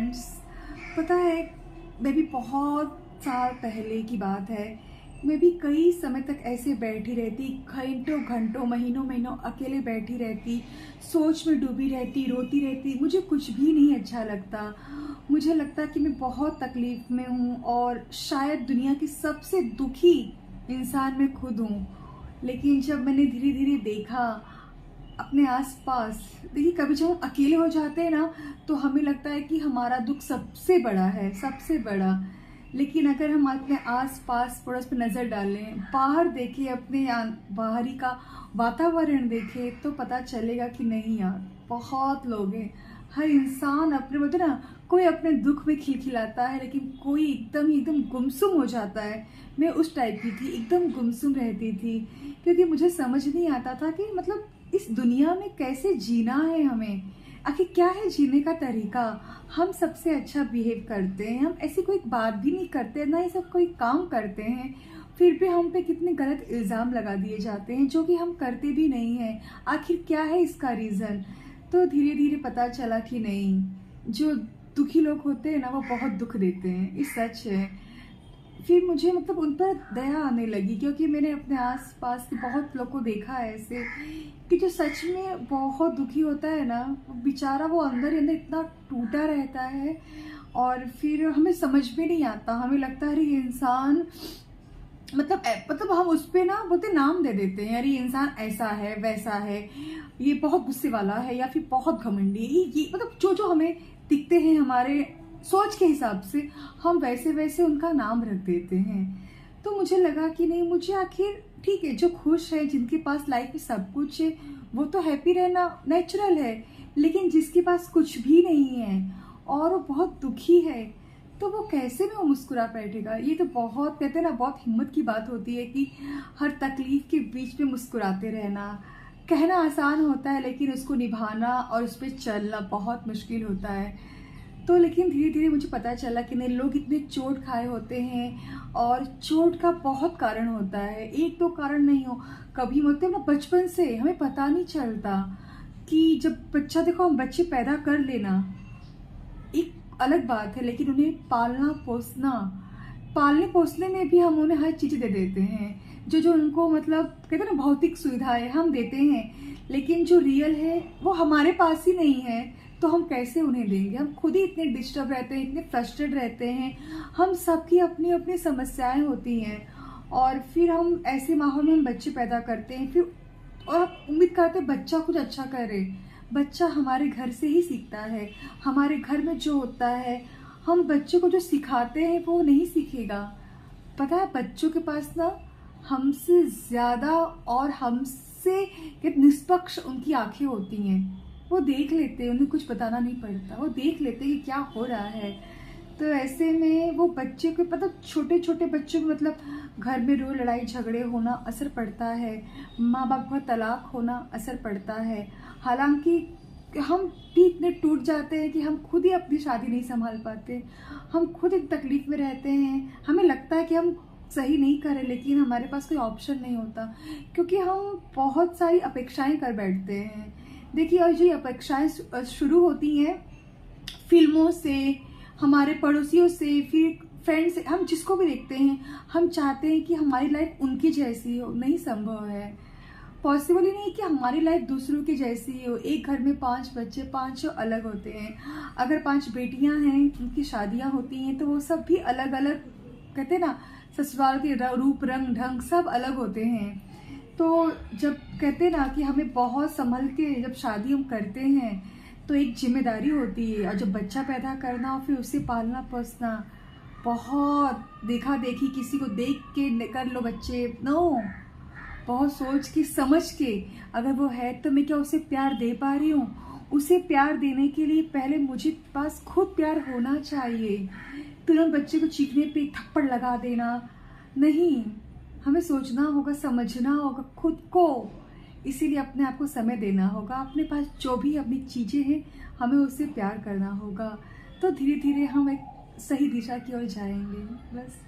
Friends, पता है मैं भी बहुत साल पहले की बात है। मैं भी कई समय तक ऐसे बैठी रहती, घंटों घंटों महीनों महीनों अकेले बैठी रहती, सोच में डूबी रहती, रोती रहती। मुझे कुछ भी नहीं अच्छा लगता। मुझे लगता कि मैं बहुत तकलीफ में हूँ और शायद दुनिया की सबसे दुखी इंसान मैं खुद हूँ। लेकिन जब मैंने धीरे धीरे देखा अपने आसपास, देखिए कभी जब हम अकेले हो जाते हैं ना तो हमें लगता है कि हमारा दुख सबसे बड़ा है, सबसे बड़ा। लेकिन अगर हम अपने आसपास पड़ोस पर नज़र डालें, बाहर देखें, अपने बाहरी का वातावरण देखें तो पता चलेगा कि नहीं यार, बहुत लोग हैं। हर इंसान अपने बोलते ना, कोई अपने दुख में खिलखिलाता है लेकिन कोई एकदम गुमसुम हो जाता है। मैं उस टाइप की थी, एकदम गुमसुम रहती थी, क्योंकि मुझे समझ नहीं आता था कि मतलब इस दुनिया में कैसे जीना है हमें। आखिर क्या है जीने का तरीका। हम सबसे अच्छा बिहेव करते हैं, हम ऐसी कोई बात भी नहीं करते, ना ये सब कोई काम करते हैं, फिर भी हम पे कितने गलत इल्ज़ाम लगा दिए जाते हैं जो कि हम करते भी नहीं हैं। आखिर क्या है इसका रीज़न। तो धीरे धीरे पता चला कि नहीं, जो दुखी लोग होते हैं ना वो बहुत दुख देते हैं, ये सच है। फिर मुझे मतलब उन पर दया आने लगी, क्योंकि मैंने अपने आसपास के बहुत लोग को देखा है ऐसे कि जो सच में बहुत दुखी होता है ना, बेचारा वो अंदर ही अंदर इतना टूटा रहता है। और फिर हमें समझ में नहीं आता, हमें लगता है अरे ये इंसान मतलब हम उस पे ना बोलते नाम दे देते हैं, अरे ये इंसान ऐसा है वैसा है, ये बहुत गुस्से वाला है या फिर बहुत घमंडी है। ये मतलब जो जो हमें दिखते हैं हमारे सोच के हिसाब से, हम वैसे वैसे उनका नाम रख देते हैं। तो मुझे लगा कि नहीं, मुझे आखिर ठीक है, जो खुश है, जिनके पास लाइफ में सब कुछ है, वो तो हैप्पी रहना नेचुरल है। लेकिन जिसके पास कुछ भी नहीं है और वो बहुत दुखी है, तो वो कैसे में वो मुस्कुरा बैठेगा। ये तो बहुत कहते हैं ना, बहुत हिम्मत की बात होती है कि हर तकलीफ के बीच में मुस्कुराते रहना। कहना आसान होता है लेकिन उसको निभाना और उस पर चलना बहुत मुश्किल होता है। तो लेकिन धीरे धीरे मुझे पता चला कि नहीं, लोग इतने चोट खाए होते हैं और चोट का बहुत कारण होता है, एक दो कारण नहीं हो। कभी मतलब ना बचपन से हमें पता नहीं चलता कि जब बच्चा, देखो हम बच्चे पैदा कर लेना एक अलग बात है, लेकिन उन्हें पालना पोसना, पालने पोसने में भी हम उन्हें हर चीज़ दे देते हैं। जो जो उनको मतलब कहते हैं ना भौतिक सुविधाएं हम देते हैं, लेकिन जो रियल है वो हमारे पास ही नहीं है, तो हम कैसे उन्हें देंगे। हम खुद ही इतने डिस्टर्ब रहते हैं, इतने फ्रस्ट्रेट रहते हैं। हम सबकी अपनी अपनी समस्याएं होती हैं और फिर हम ऐसे माहौल में हम बच्चे पैदा करते हैं, फिर और आप उम्मीद करते हैं बच्चा कुछ अच्छा करे। बच्चा हमारे घर से ही सीखता है। हमारे घर में जो होता है, हम बच्चे को जो सिखाते हैं वो नहीं सीखेगा। पता है बच्चों के पास ना हमसे ज़्यादा और हमसे निष्पक्ष उनकी आंखें होती हैं। वो देख लेते हैं, उन्हें कुछ बताना नहीं पड़ता, वो देख लेते हैं कि क्या हो रहा है। तो ऐसे में वो बच्चे को मतलब छोटे छोटे बच्चों को मतलब घर में रोज लड़ाई झगड़े होना असर पड़ता है, माँ बाप का तलाक होना असर पड़ता है। हालांकि हम भी इतने टूट जाते हैं कि हम खुद ही अपनी शादी नहीं संभाल पाते, हम खुद एक तकलीफ में रहते हैं। हमें लगता है कि हम सही नहीं करें, लेकिन हमारे पास कोई ऑप्शन नहीं होता, क्योंकि हम बहुत सारी अपेक्षाएं कर बैठते हैं। देखिए, और ये अपेक्षाएं शुरू होती हैं फिल्मों से, हमारे पड़ोसियों से, फिर फ्रेंड्स से। हम जिसको भी देखते हैं हम चाहते हैं कि हमारी लाइफ उनकी जैसी हो। नहीं संभव है, पॉसिबल ही नहीं कि हमारी लाइफ दूसरों की जैसी हो। एक घर में 5 बच्चे, 5 अलग होते हैं। अगर 5 बेटियां हैं, उनकी शादियां होती हैं, तो वो सब भी अलग अलग, कहते हैं ना ससुराल के रूप रंग ढंग सब अलग होते हैं। तो जब कहते हैं ना कि हमें बहुत संभल के जब शादी हम करते हैं तो एक जिम्मेदारी होती है, और जब बच्चा पैदा करना और फिर उसे पालना पोसना, बहुत देखा देखी, किसी को देख के कर लो बच्चे, नो, बहुत सोच के समझ के। अगर वो है तो मैं क्या उसे प्यार दे पा रही हूँ। उसे प्यार देने के लिए पहले मुझे पास खुद प्यार होना चाहिए। तुरंत बच्चे को चीखने पे थप्पड़ लगा देना नहीं, हमें सोचना होगा, समझना होगा खुद को। इसीलिए अपने आप को समय देना होगा, अपने पास जो भी अपनी चीज़ें हैं हमें उससे प्यार करना होगा। तो धीरे धीरे हम एक सही दिशा की ओर जाएंगे। बस।